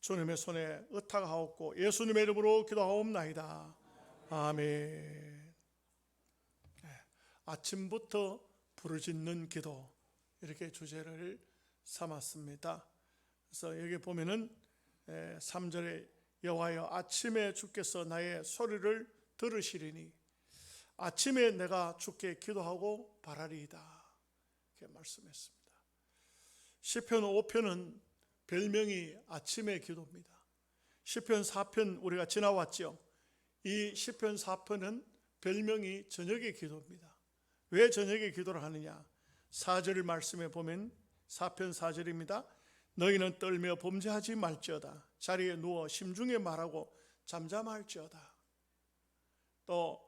주님의 손에 의탁하옵고 예수님의 이름으로 기도하옵나이다. 아멘. 아침부터 부르짖는 기도, 이렇게 주제를 삼았습니다. 그래서 여기 보면은 3절에 여호와여 아침에 주께서 나의 소리를 들으시리니 아침에 내가 주께 기도하고 바라리이다, 이렇게 말씀했습니다. 시편 5편은 별명이 아침의 기도입니다. 시편 4편 우리가 지나왔죠. 이 시편 4편은 별명이 저녁의 기도입니다. 왜 저녁의 기도를 하느냐? 4절 말씀에 보면 4편 4절입니다. 너희는 떨며 범죄하지 말지어다. 자리에 누워 심중에 말하고 잠잠할지어다. 또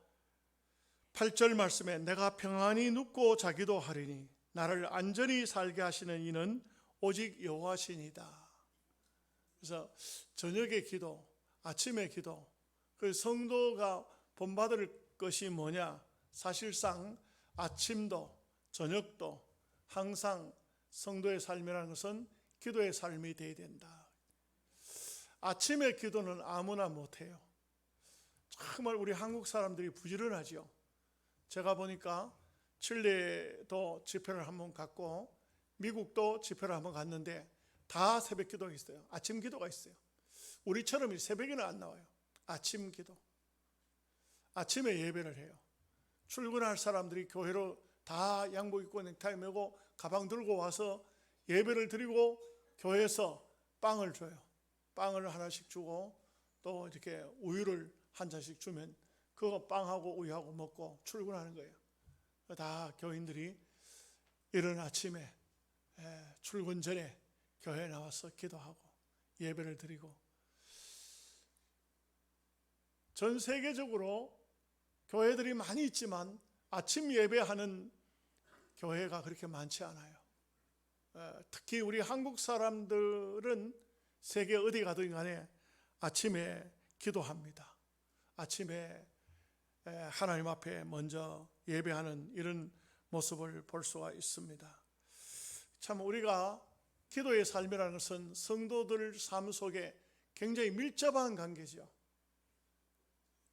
8절 말씀에 내가 평안히 눕고 자기도 하리니 나를 안전히 살게 하시는 이는 오직 여호와시니이다. 그래서 저녁의 기도, 아침의 기도, 그 성도가 본받을 것이 뭐냐? 사실상 아침도 저녁도 항상 성도의 삶이라는 것은 기도의 삶이 되어야 된다. 아침의 기도는 아무나 못해요. 정말 우리 한국 사람들이 부지런하죠. 제가 보니까 칠레도 집회를 한번 갔고 미국도 집회를 한번 갔는데 다 새벽 기도가 있어요. 아침 기도가 있어요. 우리처럼 새벽에는 안 나와요. 아침 기도, 아침에 예배를 해요. 출근할 사람들이 교회로 다 양복 입고 넥타이 메고 가방 들고 와서 예배를 드리고 교회에서 빵을 줘요. 빵을 하나씩 주고 또 이렇게 우유를 한 잔씩 주면 그거 빵하고 우유하고 먹고 출근하는 거예요. 다 교인들이 이른 아침에 출근 전에 교회에 나와서 기도하고 예배를 드리고, 전 세계적으로 교회들이 많이 있지만 아침 예배하는 교회가 그렇게 많지 않아요. 특히 우리 한국 사람들은 세계 어디 가든 간에 아침에 기도합니다. 아침에 하나님 앞에 먼저 예배하는 이런 모습을 볼 수가 있습니다. 참 우리가 기도의 삶이라는 것은 성도들 삶 속에 굉장히 밀접한 관계죠.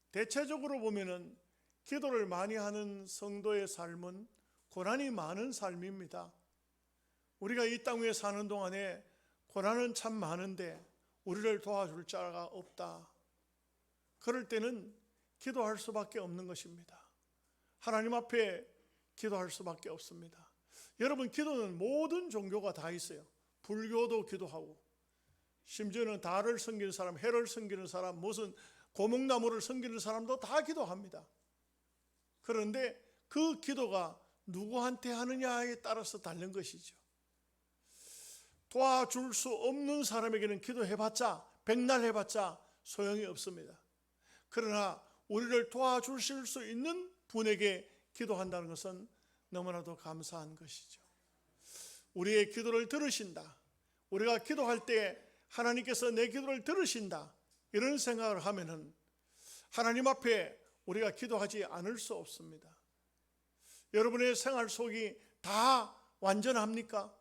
대체적으로 보면은 기도를 많이 하는 성도의 삶은 고난이 많은 삶입니다. 우리가 이 땅 위에 사는 동안에 고난은 참 많은데 우리를 도와줄 자가 없다. 그럴 때는 기도할 수밖에 없는 것입니다. 하나님 앞에 기도할 수밖에 없습니다. 여러분, 기도는 모든 종교가 다 있어요. 불교도 기도하고, 심지어는 달을 섬기는 사람, 해를 섬기는 사람, 무슨 고목나무를 섬기는 사람도 다 기도합니다. 그런데 그 기도가 누구한테 하느냐에 따라서 다른 것이죠. 도와줄 수 없는 사람에게는 기도해봤자, 백날 해봤자 소용이 없습니다. 그러나 우리를 도와주실 수 있는 분에게 기도한다는 것은 너무나도 감사한 것이죠. 우리의 기도를 들으신다, 우리가 기도할 때 하나님께서 내 기도를 들으신다, 이런 생각을 하면은 하나님 앞에 우리가 기도하지 않을 수 없습니다. 여러분의 생활 속이 다 완전합니까?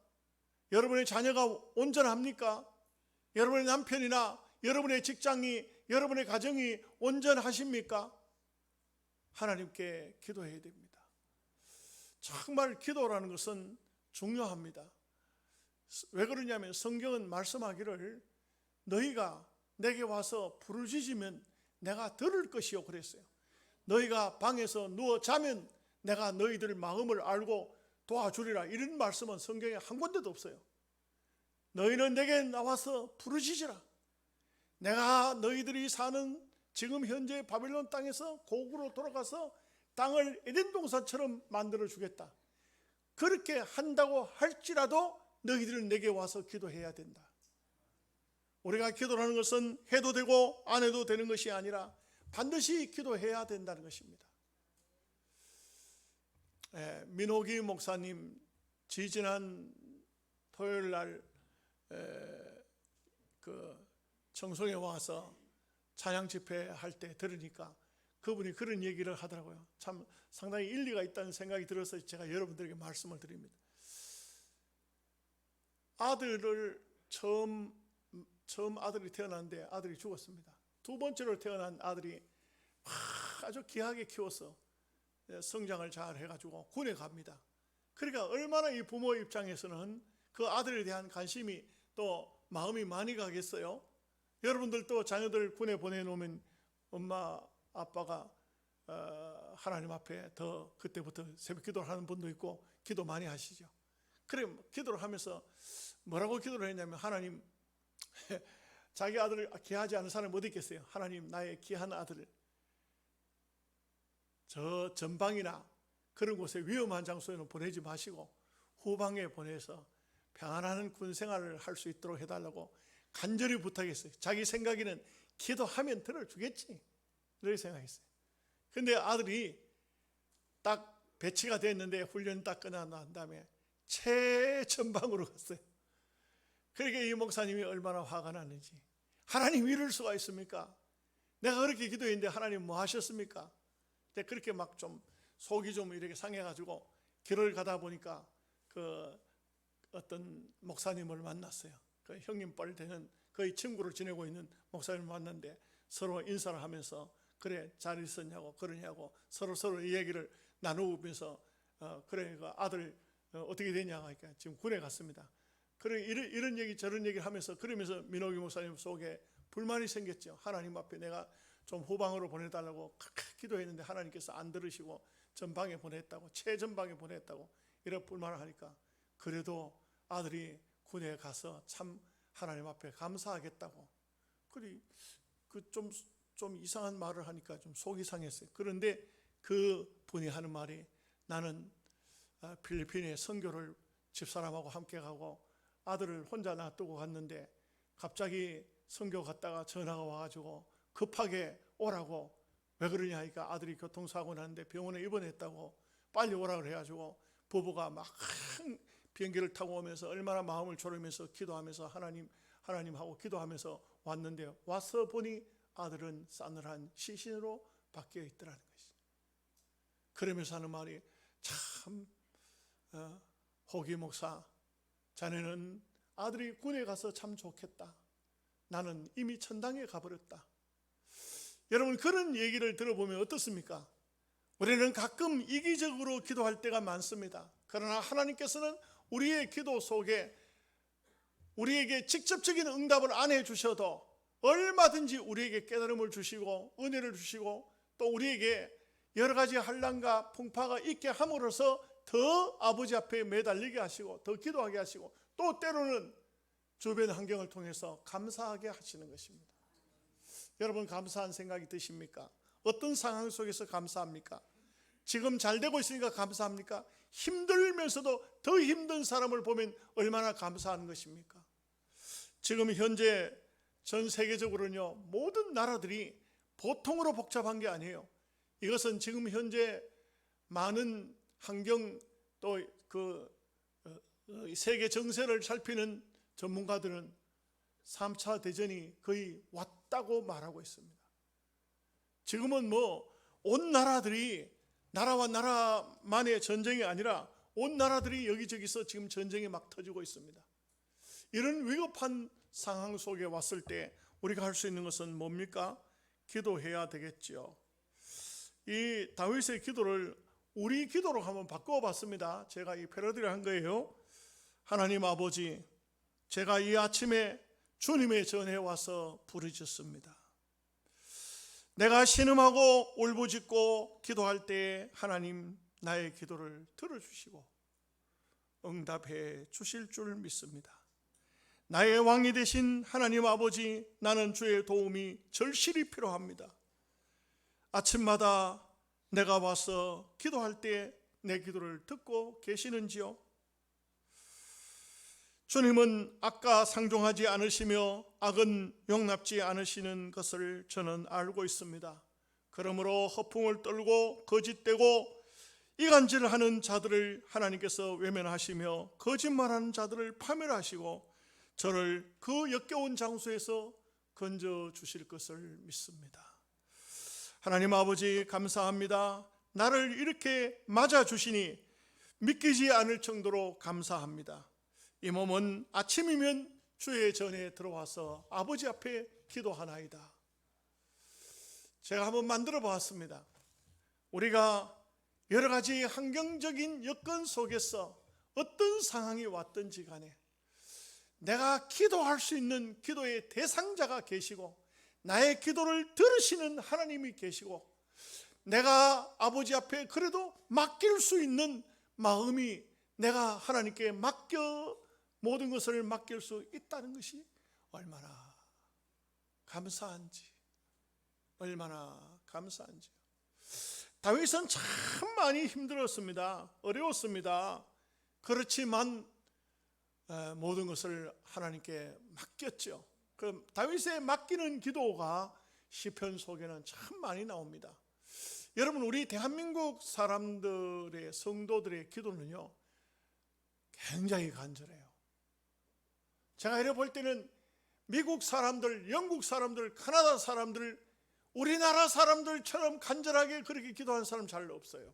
여러분의 자녀가 온전합니까? 여러분의 남편이나 여러분의 직장이, 여러분의 가정이 온전하십니까? 하나님께 기도해야 됩니다. 정말 기도라는 것은 중요합니다. 왜 그러냐면 성경은 말씀하기를 너희가 내게 와서 부르짖으면 내가 들을 것이요 그랬어요. 너희가 방에서 누워 자면 내가 너희들 마음을 알고 도와주리라, 이런 말씀은 성경에 한 군데도 없어요. 너희는 내게 나와서 부르짖으라. 내가 너희들이 사는 지금 현재 바벨론 땅에서 고국으로 돌아가서 땅을 에덴 동산처럼 만들어 주겠다. 그렇게 한다고 할지라도 너희들은 내게 와서 기도해야 된다. 우리가 기도하는 것은 해도 되고 안 해도 되는 것이 아니라 반드시 기도해야 된다는 것입니다. 민호기 목사님 지지난 토요일 날 그 청송에 와서 찬양 집회 할 때 들으니까 그분이 그런 얘기를 하더라고요. 참 상당히 일리가 있다는 생각이 들어서 제가 여러분들에게 말씀을 드립니다. 아들을 처음 처음 아들이 태어났는데 아들이 죽었습니다. 두 번째로 태어난 아들이 아주 귀하게 키워서 성장을 잘 해가지고 군에 갑니다. 그러니까 얼마나 이 부모 입장에서는 그 아들에 대한 관심이 또 마음이 많이 가겠어요. 여러분들도 자녀들 군에 보내놓으면 엄마 아빠가 하나님 앞에 더 그때부터 새벽 기도를 하는 분도 있고 기도 많이 하시죠. 그래 기도를 하면서 뭐라고 기도를 했냐면, 하나님, 자기 아들을 귀하지 않은 사람이 어디 있겠어요. 하나님, 나의 귀한 아들을 저 전방이나 그런 곳에 위험한 장소에는 보내지 마시고 후방에 보내서 평안한 군 생활을 할 수 있도록 해달라고 간절히 부탁했어요. 자기 생각에는 기도하면 들어주겠지 이렇게 생각했어요. 근데 아들이 딱 배치가 됐는데 훈련 딱 끝난 다음에 최전방으로 갔어요. 그러니까 이 목사님이 얼마나 화가 났는지, 하나님 이럴 수가 있습니까? 내가 그렇게 기도했는데 하나님 뭐 하셨습니까? 근데 그렇게 막 좀 속이 좀 이렇게 상해가지고 길을 가다 보니까 그 어떤 목사님을 만났어요. 그 형님 뻘 되는 거의 친구로 지내고 있는 목사님을 만났는데 서로 인사를 하면서 그래 잘 있었냐고 그러냐고 서로 이 얘기를 나누면서 그래 그 아들 어떻게 되냐고 하니까 지금 군에 갔습니다. 그래 이런 얘기 저런 얘기를 하면서 그러면서 민호기 목사님 속에 불만이 생겼죠. 하나님 앞에 내가 좀 후방으로 보내달라고 기도했는데 하나님께서 안 들으시고 전방에 보냈다고, 최전방에 보냈다고 이런 불만을 하니까, 그래도 아들이 군에 가서 참 하나님 앞에 감사하겠다고, 그래 좀 이상한 말을 하니까 좀 속이 상했어요. 그런데 그 분이 하는 말이, 나는 필리핀에 선교를 집사람하고 함께 가고 아들을 혼자 놔두고 갔는데 갑자기 선교 갔다가 전화가 와가지고 급하게 오라고, 왜 그러냐 하니까 아들이 교통사고 났는데 병원에 입원했다고 빨리 오라 그래가지고 부부가 막 비행기를 타고 오면서 얼마나 마음을 졸이면서 기도하면서 하나님하고 기도하면서 왔는데, 와서 보니 아들은 싸늘한 시신으로 바뀌어 있더라는 것이죠. 그러면서 하는 말이, 참 호기 목사, 자네는 아들이 군에 가서 참 좋겠다. 나는 이미 천당에 가버렸다. 여러분, 그런 얘기를 들어보면 어떻습니까? 우리는 가끔 이기적으로 기도할 때가 많습니다. 그러나 하나님께서는 우리의 기도 속에 우리에게 직접적인 응답을 안 해주셔도 얼마든지 우리에게 깨달음을 주시고 은혜를 주시고 또 우리에게 여러 가지 환난과 풍파가 있게 함으로써 더 아버지 앞에 매달리게 하시고 더 기도하게 하시고 또 때로는 주변 환경을 통해서 감사하게 하시는 것입니다. 여러분, 감사한 생각이 드십니까? 어떤 상황 속에서 감사합니까? 지금 잘 되고 있으니까 감사합니까? 힘들면서도 더 힘든 사람을 보면 얼마나 감사한 것입니까? 지금 현재 전 세계적으로는요, 모든 나라들이 보통으로 복잡한 게 아니에요. 이것은 지금 현재 많은 환경 또 세계 정세를 살피는 전문가들은 3차 대전이 거의 왔다고 말하고 있습니다. 지금은 온 나라들이, 나라와 나라만의 전쟁이 아니라 온 나라들이 여기저기서 지금 전쟁이 막 터지고 있습니다. 이런 위급한 상황 속에 왔을 때 우리가 할 수 있는 것은 뭡니까? 기도해야 되겠죠. 이 다윗의 기도를 우리 기도로 한번 바꿔봤습니다. 제가 이 패러디를 한 거예요. 하나님 아버지, 제가 이 아침에 주님의 전에 와서 부르짖습니다. 내가 신음하고 울부짖고 기도할 때 하나님 나의 기도를 들어주시고 응답해 주실 줄 믿습니다. 나의 왕이 되신 하나님 아버지, 나는 주의 도움이 절실히 필요합니다. 아침마다 내가 와서 기도할 때 내 기도를 듣고 계시는지요? 주님은 악과 상종하지 않으시며 악은 용납지 않으시는 것을 저는 알고 있습니다. 그러므로 허풍을 떨고 거짓되고 이간질하는 자들을 하나님께서 외면하시며 거짓말하는 자들을 파멸하시고 저를 그 역겨운 장소에서 건져 주실 것을 믿습니다. 하나님 아버지, 감사합니다. 나를 이렇게 맞아주시니 믿기지 않을 정도로 감사합니다. 이 몸은 아침이면 주의 전에 들어와서 아버지 앞에 기도하나이다. 제가 한번 만들어 보았습니다. 우리가 여러 가지 환경적인 여건 속에서 어떤 상황이 왔든지 간에 내가 기도할 수 있는 기도의 대상자가 계시고 나의 기도를 들으시는 하나님이 계시고 내가 아버지 앞에 그래도 맡길 수 있는 마음이 내가 하나님께 모든 것을 맡길 수 있다는 것이 얼마나 감사한지, 얼마나 감사한지. 다윗은 참 많이 힘들었습니다. 어려웠습니다. 그렇지만 모든 것을 하나님께 맡겼죠. 그 다윗의 맡기는 기도가 시편 속에는 참 많이 나옵니다. 여러분, 우리 대한민국 사람들의 성도들의 기도는요 굉장히 간절해요. 제가 이래 볼 때는 미국 사람들, 영국 사람들, 카나다 사람들, 우리나라 사람들처럼 간절하게 그렇게 기도하는 사람 잘 없어요.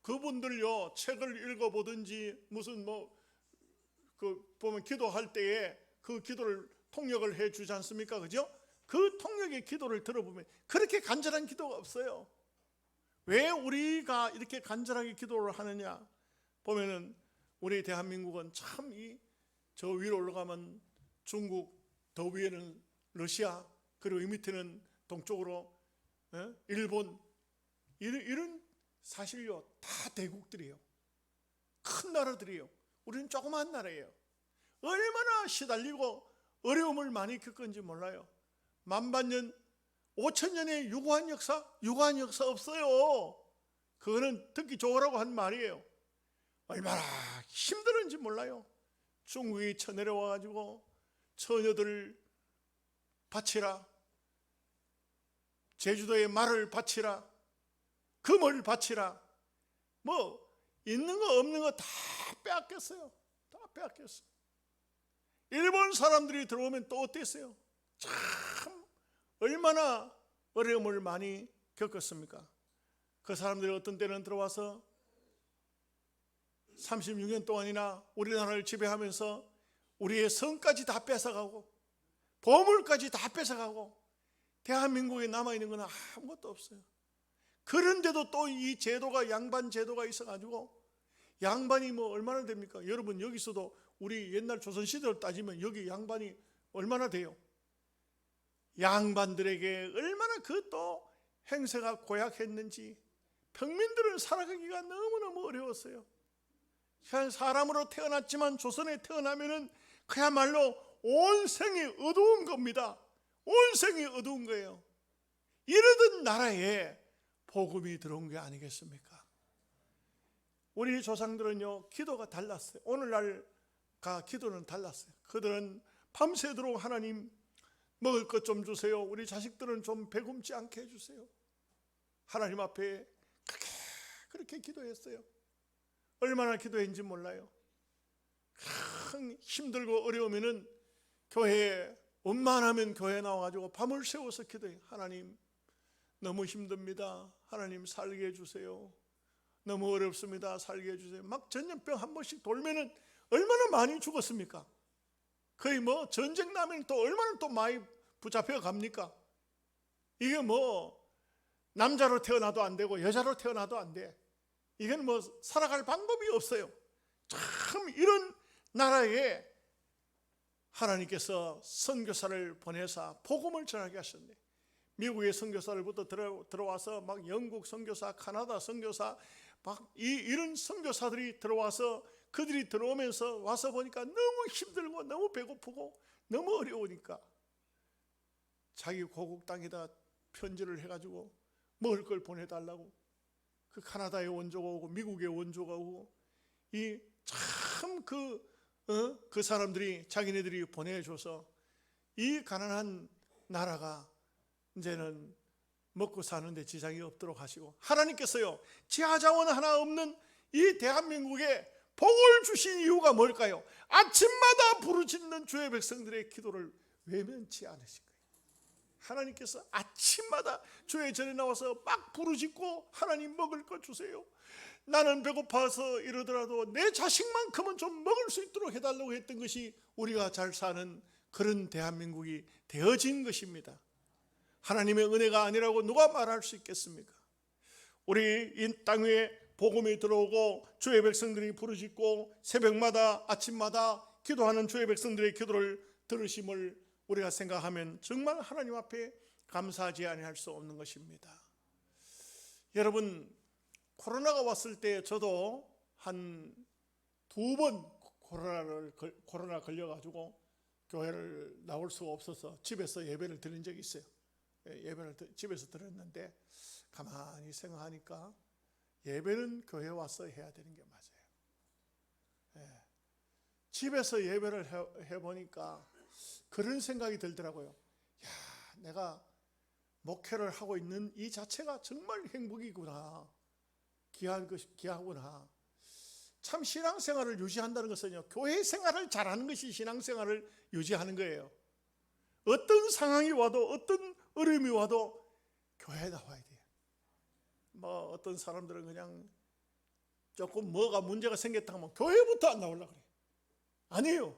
그분들요 책을 읽어보든지 무슨 보면 기도할 때에 그 기도를 통역을 해 주지 않습니까? 그죠? 그 통역의 기도를 들어보면 그렇게 간절한 기도가 없어요. 왜 우리가 이렇게 간절하게 기도를 하느냐 보면은 우리 대한민국은 참 저 위로 올라가면 중국, 더 위에는 러시아, 그리고 이 밑에는 동쪽으로 일본, 이런 사실요 다 대국들이에요. 큰 나라들이에요. 우리는 조그만 나라예요. 얼마나 시달리고 어려움을 많이 겪은지 몰라요. 만반년 5천년의 유구한 역사 없어요. 그거는 듣기 좋으라고 한 말이에요. 얼마나 힘들은지 몰라요. 중국이 쳐내려와가지고 처녀들 바치라, 제주도의 말을 바치라, 금을 바치라, 있는 거 없는 거 다 빼앗겼어요. 다 빼앗겼어요. 일본 사람들이 들어오면 또 어땠어요? 참 얼마나 어려움을 많이 겪었습니까? 그 사람들이 어떤 때는 들어와서 36년 동안이나 우리나라를 지배하면서 우리의 성까지 다 뺏어가고 보물까지 다 뺏어가고 대한민국에 남아있는 건 아무것도 없어요. 그런데도 또 이 제도가 양반 제도가 있어가지고 양반이 얼마나 됩니까? 여러분, 여기서도 우리 옛날 조선시대를 따지면 여기 양반이 얼마나 돼요? 양반들에게 얼마나 그 또 행세가 고약했는지 평민들은 살아가기가 너무너무 어려웠어요. 그냥 사람으로 태어났지만 조선에 태어나면은 그야말로 온 생이 어두운 겁니다. 온 생이 어두운 거예요. 이러던 나라에 복음이 들어온 게 아니겠습니까? 우리 조상들은요 기도가 달랐어요. 오늘날과 기도는 달랐어요. 그들은 밤새도록 하나님 먹을 것 좀 주세요. 우리 자식들은 좀 배굶지 않게 해주세요. 하나님 앞에 그렇게 기도했어요. 얼마나 기도했는지 몰라요. 힘들고 어려우면은 교회에 원만하면 교회에 나와가지고 밤을 새워서 기도해요. 하나님 너무 힘듭니다. 하나님 살게 해주세요. 너무 어렵습니다. 살게 해주세요. 막 전염병 한 번씩 돌면은 얼마나 많이 죽었습니까? 거의 전쟁 나면 또 얼마나 또 많이 붙잡혀 갑니까? 이게 남자로 태어나도 안 되고 여자로 태어나도 안 돼. 이건 살아갈 방법이 없어요. 참 이런 나라에 하나님께서 선교사를 보내사 복음을 전하게 하셨네. 미국의 선교사들부터 들어와서 막 영국 선교사, 카나다 선교사, 막 이런 선교사들이 들어와서 그들이 들어오면서 와서 보니까 너무 힘들고 너무 배고프고 너무 어려우니까 자기 고국 땅에다 편지를 해가지고 먹을 걸 보내달라고 그 카나다의 원조가 오고 미국의 원조가 오고 그 사람들이 자기네들이 보내줘서 이 가난한 나라가 이제는 먹고 사는데 지장이 없도록 하시고 하나님께서요 지하자원 하나 없는 이 대한민국에 복을 주신 이유가 뭘까요? 아침마다 부르짖는 주의 백성들의 기도를 외면치 않으신 거예요. 하나님께서 아침마다 주의 전에 나와서 막 부르짖고 하나님 먹을 것 주세요. 나는 배고파서 이러더라도 내 자식만큼은 좀 먹을 수 있도록 해달라고 했던 것이 우리가 잘 사는 그런 대한민국이 되어진 것입니다. 하나님의 은혜가 아니라고 누가 말할 수 있겠습니까? 우리 이 땅 위에 복음이 들어오고 주의 백성들이 부르짖고 새벽마다 아침마다 기도하는 주의 백성들의 기도를 들으심을 우리가 생각하면 정말 하나님 앞에 감사하지 아니할 수 없는 것입니다. 여러분, 코로나가 왔을 때 저도 한 2번 코로나 걸려가지고 교회를 나올 수가 없어서 집에서 예배를 드린 적이 있어요. 예배를 집에서 드렸는데 가만히 생각하니까 예배는 교회 와서 해야 되는 게 맞아요. 집에서 예배를 해보니까 그런 생각이 들더라고요. 야, 내가 목회를 하고 있는 이 자체가 정말 행복이구나. 귀하구나. 참 신앙생활을 유지한다는 것은요, 교회 생활을 잘하는 것이 신앙생활을 유지하는 거예요. 어떤 상황이 와도 어떤 어려움이 와도 교회에 나와야 돼요. 뭐 어떤 사람들은 그냥 조금 뭐가 문제가 생겼다 하면 교회부터 안 나오려고 그래요. 아니에요.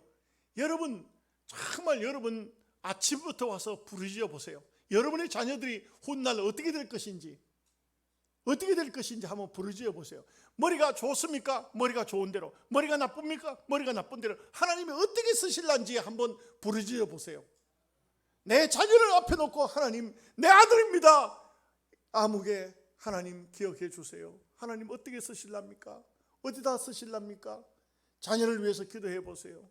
여러분, 정말 여러분 아침부터 와서 부르짖어 보세요. 여러분의 자녀들이 훗날 어떻게 될 것인지 한번 부르짖어 보세요. 머리가 좋습니까? 머리가 좋은 대로. 머리가 나쁩니까? 머리가 나쁜 대로. 하나님이 어떻게 쓰실란지 한번 부르짖어 보세요. 내 자녀를 앞에 놓고 하나님, 내 아들입니다. 아무개 하나님 기억해 주세요. 하나님 어떻게 쓰실랍니까? 어디다 쓰실랍니까? 자녀를 위해서 기도해 보세요.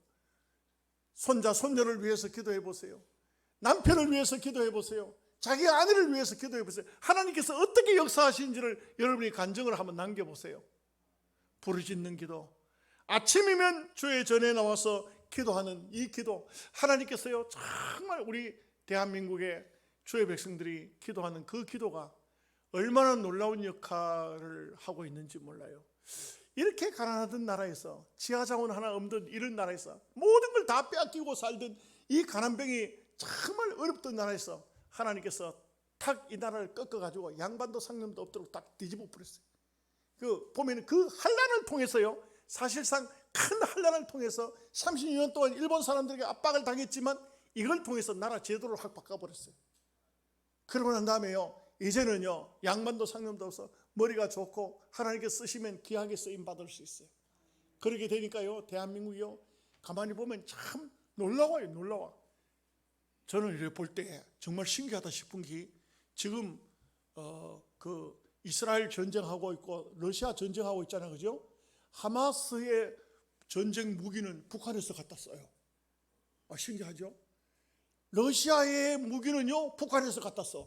손자, 손녀를 위해서 기도해 보세요. 남편을 위해서 기도해 보세요. 자기 아내를 위해서 기도해 보세요. 하나님께서 어떻게 역사하시는지를 여러분이 간증을 한번 남겨보세요. 부르짖는 기도, 아침이면 주의 전에 나와서 기도하는 이 기도, 하나님께서요 정말 우리 대한민국의 주의 백성들이 기도하는 그 기도가 얼마나 놀라운 역할을 하고 있는지 몰라요. 이렇게 가난하던 나라에서, 지하자원 하나 없는 이런 나라에서 모든 걸 다 빼앗기고 살던 이 가난병이 정말 어렵던 나라에서 하나님께서 탁 이 나라를 꺾어가지고 양반도 상념도 없도록 딱 뒤집어 버렸어요. 보면 그 환란을 통해서요, 사실상 큰 환란을 통해서 30년 동안 일본 사람들에게 압박을 당했지만 이걸 통해서 나라 제도를 확 바꿔버렸어요. 그러고 난 다음에요, 이제는요 양반도 상념도 없어 머리가 좋고 하나님께 쓰시면 귀하게 쓰임 받을 수 있어요. 그렇게 되니까요, 대한민국이요 가만히 보면 참 놀라워요. 놀라워. 저는 이렇게 볼 때 정말 신기하다 싶은 게, 지금 그 이스라엘 전쟁하고 있고 러시아 전쟁하고 있잖아요, 그죠? 하마스의 전쟁 무기는 북한에서 갖다 써요. 신기하죠? 러시아의 무기는요 북한에서 갖다 써.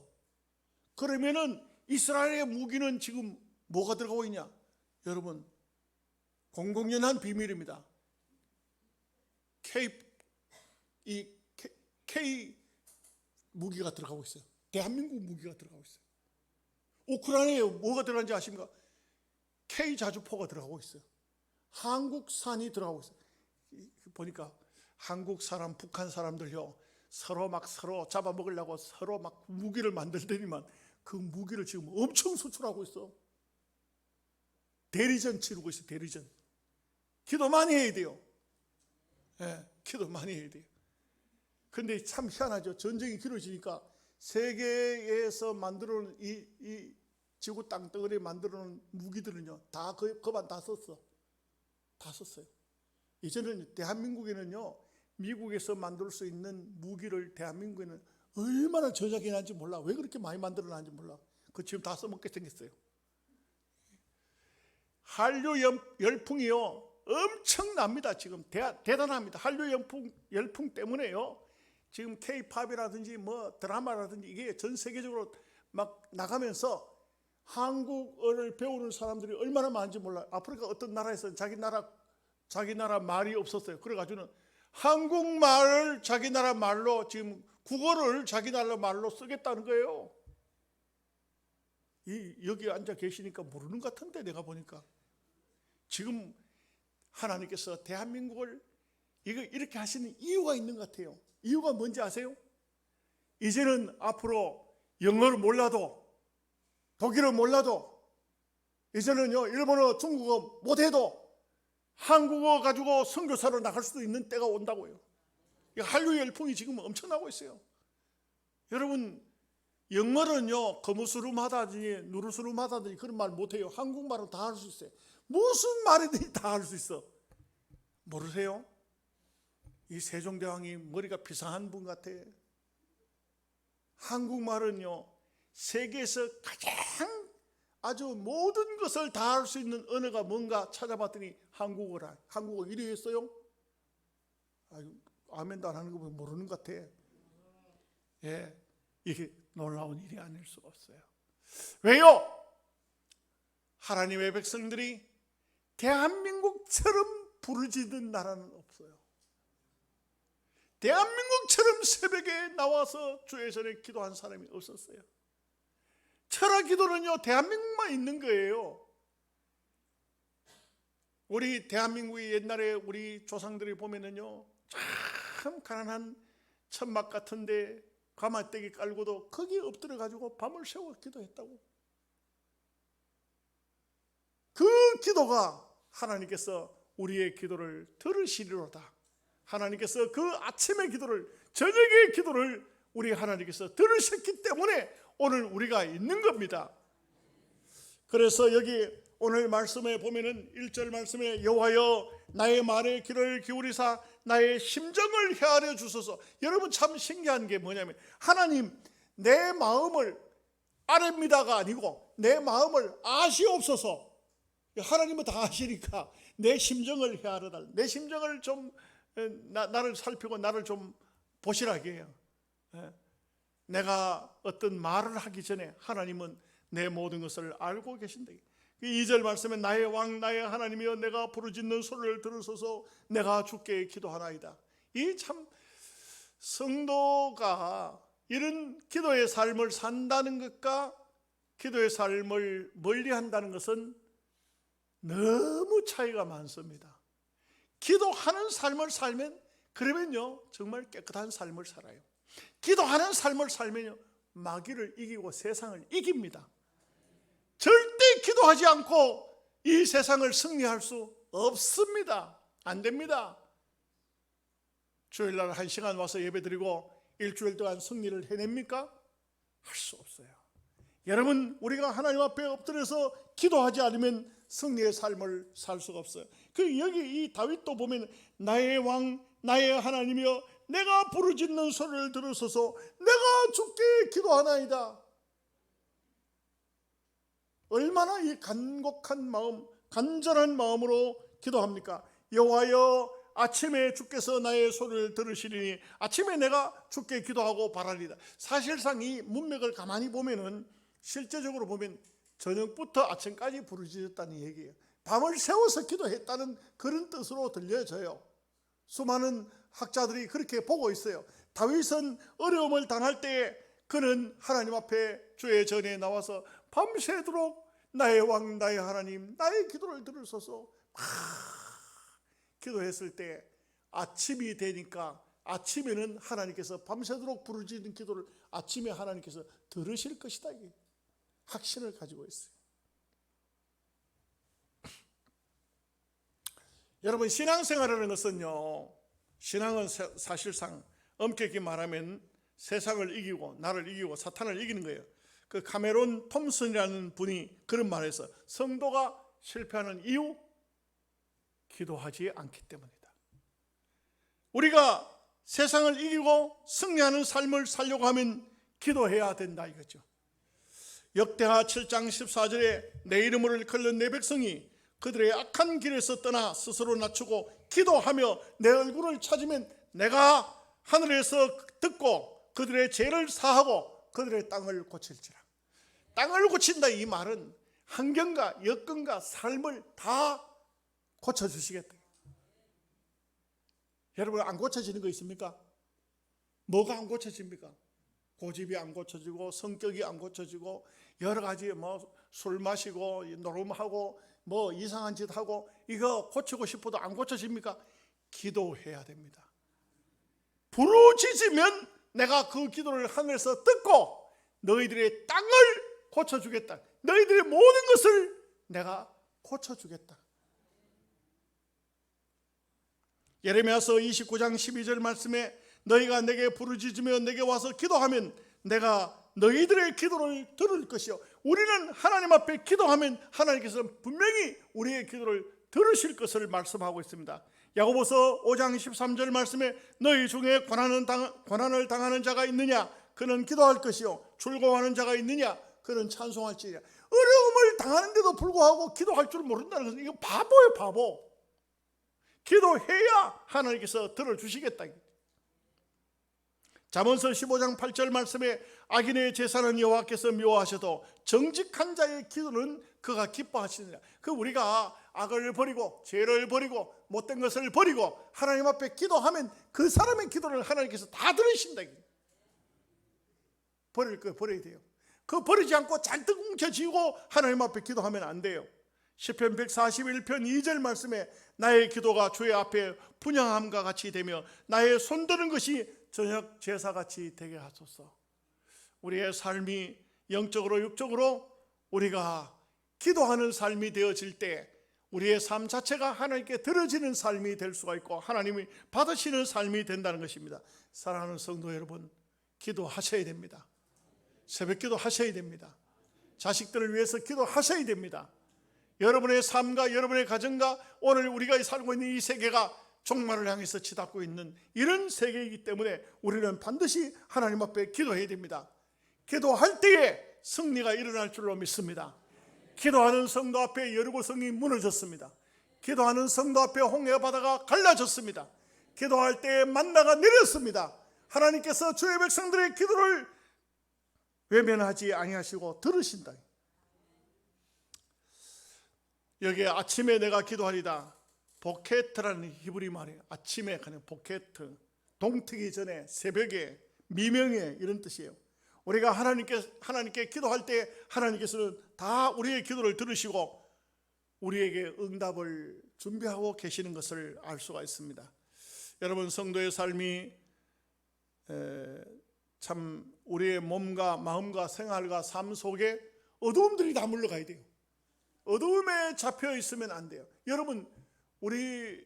그러면은 이스라엘의 무기는 지금 뭐가 들어가고 있냐? 여러분, 공공연한 비밀입니다. K 무기가 들어가고 있어요. 대한민국 무기가 들어가고 있어요. 우크라이나에 뭐가 들어간지 아십니까? K 자주포가 들어가고 있어요. 한국산이 들어가고 있어요. 보니까 한국 사람, 북한 사람들요 서로 잡아먹으려고 서로 막 무기를 만들더니만 그 무기를 지금 엄청 수출하고 있어. 대리전 치르고 있어. 대리전. 기도 많이 해야 돼요. 기도 많이 해야 돼요. 근데 참 희한하죠. 전쟁이 길어지니까 세계에서 만들어놓은 이 지구 땅덩어리에 만들어놓은 무기들은요 다 그만 다 썼어. 다 썼어요. 이제는 대한민국에는요 미국에서 만들 수 있는 무기를 대한민국에는 얼마나 저작해 놨는지 몰라. 왜 그렇게 많이 만들어 놨는지 몰라. 그 지금 다 써먹게 생겼어요. 한류 열풍이요 엄청납니다. 지금 대단합니다. 한류 열풍 때문에요 지금 K-팝이라든지 뭐 드라마라든지 이게 전 세계적으로 막 나가면서 한국어를 배우는 사람들이 얼마나 많은지 몰라요. 아프리카 어떤 나라에서 자기 나라 말이 없었어요. 그래가지고는 한국말을 자기 나라 말로, 지금 국어를 자기 나라 말로 쓰겠다는 거예요. 여기 앉아 계시니까 모르는 것 같은데, 내가 보니까 지금 하나님께서 대한민국을 이렇게 하시는 이유가 있는 것 같아요. 이유가 뭔지 아세요? 이제는 앞으로 영어를 몰라도 독일을 몰라도 이제는요 일본어, 중국어 못해도 한국어 가지고 선교사로 나갈 수도 있는 때가 온다고요. 이 한류 열풍이 지금 엄청나고 있어요. 여러분, 영어는요 거무스름하다든지 누르스름하다든지 그런 말 못해요. 한국말은 다 할 수 있어요. 무슨 말이든지 다 할 수 있어. 모르세요? 이 세종대왕이 머리가 비상한 분 같아. 한국말은요 세계에서 가장 아주 모든 것을 다 할 수 있는 언어가 뭔가 찾아봤더니 한국어라. 한국어 1위였어요. 아멘도 안 하는 거 보면 모르는 것 같아. 예, 이게 놀라운 일이 아닐 수가 없어요. 왜요? 하나님의 백성들이 대한민국처럼 부르짖는 나라는 없어요. 대한민국처럼 새벽에 나와서 주의 전에 기도한 사람이 없었어요. 철학 기도는요 대한민국만 있는 거예요. 우리 대한민국이 옛날에 우리 조상들이 보면은요 참 가난한 천막 같은데 가마떼기 깔고도 거기에 엎드려 가지고 밤을 새워 기도했다고. 그 기도가 하나님께서 우리의 기도를 들으시리로다. 하나님께서 그 아침의 기도를, 저녁의 기도를 우리 하나님께서 들으셨기 때문에 오늘 우리가 있는 겁니다. 그래서 여기 오늘 말씀에 보면은 1절 말씀에 여호와여 나의 말에 귀를 기울이사 나의 심정을 헤아려 주소서. 여러분 참 신기한 게 뭐냐면 하나님 내 마음을 아렵니다가 아니고 내 마음을 아시옵소서. 하나님은 다 아시니까 내 심정을 헤아려달라. 내 심정을 좀 나를 살피고 나를 좀 보시라게 해요. 내가 어떤 말을 하기 전에 하나님은 내 모든 것을 알고 계신다. 2절 말씀에 나의 왕 나의 하나님이여 내가 부르짖는 소리를 들으소서. 내가 주께 기도하나이다. 이 참 성도가 이런 기도의 삶을 산다는 것과 기도의 삶을 멀리한다는 것은 너무 차이가 많습니다. 기도하는 삶을 살면 그러면요 정말 깨끗한 삶을 살아요. 기도하는 삶을 살면요 마귀를 이기고 세상을 이깁니다. 절대 기도하지 않고 이 세상을 승리할 수 없습니다. 안 됩니다. 주일날 1시간 와서 예배드리고 일주일 동안 승리를 해냅니까? 할 수 없어요. 여러분 우리가 하나님 앞에 엎드려서 기도하지 않으면 승리의 삶을 살 수가 없어요. 그 여기 이 다윗도 보면 나의 왕 나의 하나님이여 내가 부르짖는 소리를 들으소서. 내가 주께 기도하나이다. 얼마나 이 간곡한 마음, 간절한 마음으로 기도합니까? 여호와여 아침에 주께서 나의 소리를 들으시리니 아침에 내가 주께 기도하고 바라리다. 사실상 이 문맥을 가만히 보면은 실제적으로 보면 저녁부터 아침까지 부르짖었다는 얘기예요. 밤을 새워서 기도했다는 그런 뜻으로 들려져요. 수많은 학자들이 그렇게 보고 있어요. 다윗은 어려움을 당할 때에 그는 하나님 앞에 주의 전에 나와서 밤새도록 나의 왕 나의 하나님 나의 기도를 들으소서 기도했을 때 아침이 되니까 아침에는 하나님께서 밤새도록 부르짖는 기도를 아침에 하나님께서 들으실 것이다. 이게 확신을 가지고 있어요. 여러분 신앙생활이라는 것은요 신앙은 사실상 엄격히 말하면 세상을 이기고 나를 이기고 사탄을 이기는 거예요. 그 카메론 톰슨이라는 분이 그런 말을 해서 성도가 실패하는 이유 기도하지 않기 때문이다. 우리가 세상을 이기고 승리하는 삶을 살려고 하면 기도해야 된다 이거죠. 역대하 7장 14절에 내 이름을 일컬는 내 백성이 그들의 악한 길에서 떠나 스스로 낮추고 기도하며 내 얼굴을 찾으면 내가 하늘에서 듣고 그들의 죄를 사하고 그들의 땅을 고칠지라. 땅을 고친다 이 말은 환경과 여건과 삶을 다 고쳐주시겠다. 여러분 안 고쳐지는 거 있습니까? 뭐가 안 고쳐집니까? 고집이 안 고쳐지고 성격이 안 고쳐지고 여러 가지 술 마시고 노름하고 이상한 짓 하고 이거 고치고 싶어도 안 고쳐집니까? 기도해야 됩니다. 부르짖으면 내가 그 기도를 하늘에서 듣고 너희들의 땅을 고쳐주겠다. 너희들의 모든 것을 내가 고쳐주겠다. 예레미야서 29장 12절 말씀에 너희가 내게 부르짖으며 내게 와서 기도하면 내가 너희들의 기도를 들을 것이요. 우리는 하나님 앞에 기도하면 하나님께서 분명히 우리의 기도를 들으실 것을 말씀하고 있습니다. 야고보서 5장 13절 말씀에 너희 중에 고난을 당하는 자가 있느냐? 그는 기도할 것이요. 즐거워하는 자가 있느냐? 그는 찬송할지니라. 어려움을 당하는데도 불구하고 기도할 줄 모른다는 것은 이거 바보예요, 바보. 기도해야 하나님께서 들어주시겠다. 잠언서 15장 8절 말씀에 악인의 제사는 여호와께서 미워하셔도 정직한 자의 기도는 그가 기뻐하시느니라. 우리가 악을 버리고 죄를 버리고 못된 것을 버리고 하나님 앞에 기도하면 그 사람의 기도를 하나님께서 다 들으신다. 버릴 거 버려야 돼요. 그거 버리지 않고 잔뜩 움켜쥐고 하나님 앞에 기도하면 안 돼요. 시편 141편 2절 말씀에 나의 기도가 주의 앞에 분향함과 같이 되며 나의 손드는 것이 저녁 제사같이 되게 하소서. 우리의 삶이 영적으로 육적으로 우리가 기도하는 삶이 되어질 때 우리의 삶 자체가 하나님께 들어지는 삶이 될 수가 있고 하나님이 받으시는 삶이 된다는 것입니다. 사랑하는 성도 여러분, 기도하셔야 됩니다. 새벽 기도 하셔야 됩니다. 자식들을 위해서 기도하셔야 됩니다. 여러분의 삶과 여러분의 가정과 오늘 우리가 살고 있는 이 세계가 종말을 향해서 치닫고 있는 이런 세계이기 때문에 우리는 반드시 하나님 앞에 기도해야 됩니다. 기도할 때에 승리가 일어날 줄로 믿습니다. 기도하는 성도 앞에 여리고 성이 무너졌습니다. 기도하는 성도 앞에 홍해 바다가 갈라졌습니다. 기도할 때에 만나가 내렸습니다. 하나님께서 주의 백성들의 기도를 외면하지 아니하시고 들으신다. 여기에 아침에 내가 기도하리다. 보케트라는 히브리 말이에요. 아침에 가는 보케트, 동트기 전에, 새벽에, 미명에, 이런 뜻이에요. 우리가 하나님께 기도할 때 하나님께서는 다 우리의 기도를 들으시고 우리에게 응답을 준비하고 계시는 것을 알 수가 있습니다. 여러분, 성도의 삶이 참 우리의 몸과 마음과 생활과 삶 속에 어두움들이 다 물러가야 돼요. 어두움에 잡혀 있으면 안 돼요. 여러분, 우리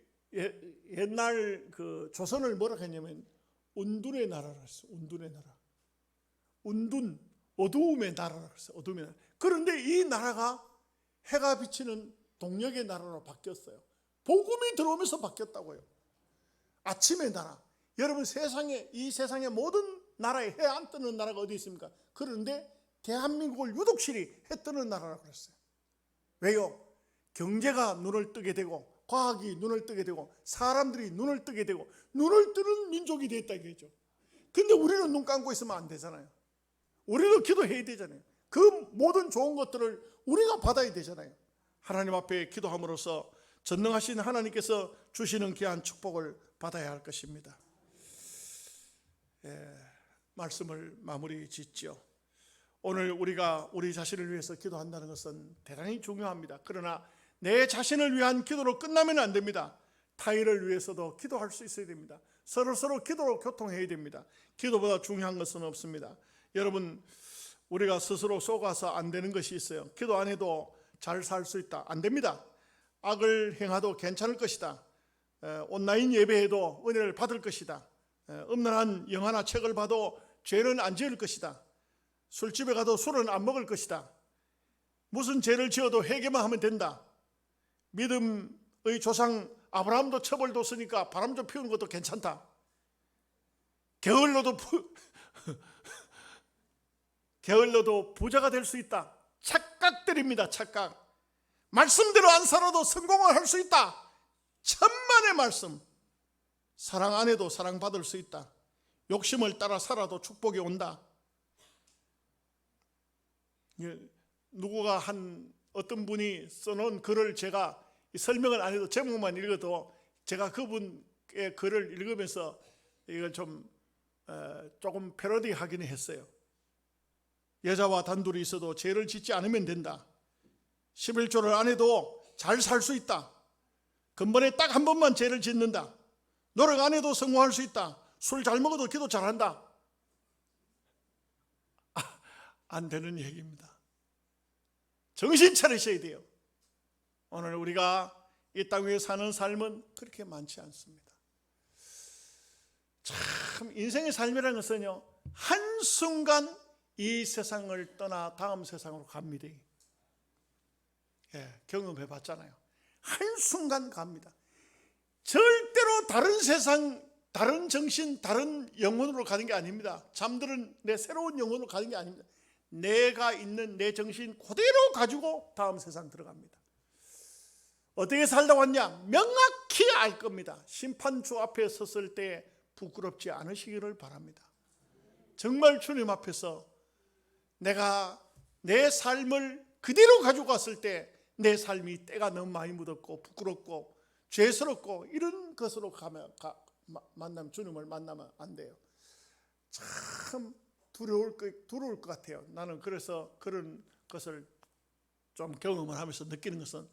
옛날 그 조선을 뭐라 했냐면 운둔의 나라라 했어요. 운둔의 나라. 운둔, 어두움의 나라라 했어요. 어두움의 나라. 그런데 이 나라가 해가 비치는 동력의 나라로 바뀌었어요. 복음이 들어오면서 바뀌었다고요. 아침의 나라. 여러분, 이 세상의 모든 나라에 해 안 뜨는 나라가 어디 있습니까? 그런데 대한민국을 유독실히 해 뜨는 나라라고 그랬어요. 왜요? 경제가 눈을 뜨게 되고 과학이 눈을 뜨게 되고 사람들이 눈을 뜨게 되고 눈을 뜨는 민족이 됐다 이거죠. 근데 우리는 눈 감고 있으면 안 되잖아요. 우리도 기도해야 되잖아요. 그 모든 좋은 것들을 우리가 받아야 되잖아요. 하나님 앞에 기도함으로써 전능하신 하나님께서 주시는 귀한 축복을 받아야 할 것입니다. 말씀을 마무리 짓죠. 오늘 우리가 우리 자신을 위해서 기도한다는 것은 대단히 중요합니다. 그러나 내 자신을 위한 기도로 끝나면 안 됩니다. 타인을 위해서도 기도할 수 있어야 됩니다. 서로 기도로 교통해야 됩니다. 기도보다 중요한 것은 없습니다. 여러분, 우리가 스스로 속아서 안 되는 것이 있어요. 기도 안 해도 잘 살 수 있다. 안 됩니다. 악을 행해도 괜찮을 것이다. 온라인 예배에도 은혜를 받을 것이다. 음란한 영화나 책을 봐도 죄는 안 지을 것이다. 술집에 가도 술은 안 먹을 것이다. 무슨 죄를 지어도 회개만 하면 된다. 믿음의 조상 아브라함도 처벌도 쓰니까 바람 좀 피우는 것도 괜찮다. 게을러도 부자가 될 수 있다. 착각들입니다. 착각. 말씀대로 안 살아도 성공을 할 수 있다. 천만의 말씀. 사랑 안 해도 사랑받을 수 있다. 욕심을 따라 살아도 축복이 온다. 누구가 어떤 분이 써놓은 글을 제가 설명을 안 해도 제목만 읽어도 제가 그분의 글을 읽으면서 이걸 조금 패러디하기는 했어요. 여자와 단둘이 있어도 죄를 짓지 않으면 된다. 11조를 안 해도 잘 살 수 있다. 근본에 딱 한 번만 죄를 짓는다. 노력 안 해도 성공할 수 있다. 술 잘 먹어도 기도 잘한다. 안 되는 얘기입니다. 정신 차리셔야 돼요. 오늘 우리가 이 땅 위에 사는 삶은 그렇게 많지 않습니다. 참 인생의 삶이라는 것은요, 한순간 이 세상을 떠나 다음 세상으로 갑니다. 경험해 봤잖아요. 한순간 갑니다. 절대로 다른 세상, 다른 정신, 다른 영혼으로 가는 게 아닙니다. 잠드는 내 새로운 영혼으로 가는 게 아닙니다. 내가 있는 내 정신 그대로 가지고 다음 세상 들어갑니다. 어떻게 살다 왔냐? 명확히 알 겁니다. 심판주 앞에 섰을 때 부끄럽지 않으시기를 바랍니다. 정말 주님 앞에서 내가 내 삶을 그대로 가지고 갔을 때 내 삶이 때가 너무 많이 묻었고 부끄럽고 죄스럽고 이런 것으로 만나면, 주님을 만나면 안 돼요. 참 두려울 것 같아요. 나는 그래서 그런 것을 좀 경험을 하면서 느끼는 것은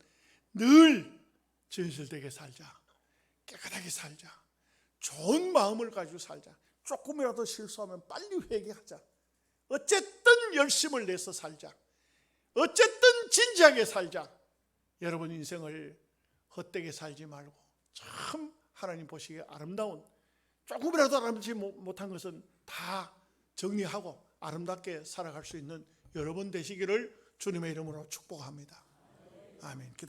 늘 진실되게 살자, 깨끗하게 살자, 좋은 마음을 가지고 살자, 조금이라도 실수하면 빨리 회개하자, 어쨌든 열심을 내서 살자, 어쨌든 진지하게 살자. 여러분 인생을 헛되게 살지 말고 참 하나님 보시기에 아름다운, 조금이라도 아름답지 못한 것은 다 정리하고 아름답게 살아갈 수 있는 여러분 되시기를 주님의 이름으로 축복합니다. 아멘. 기도.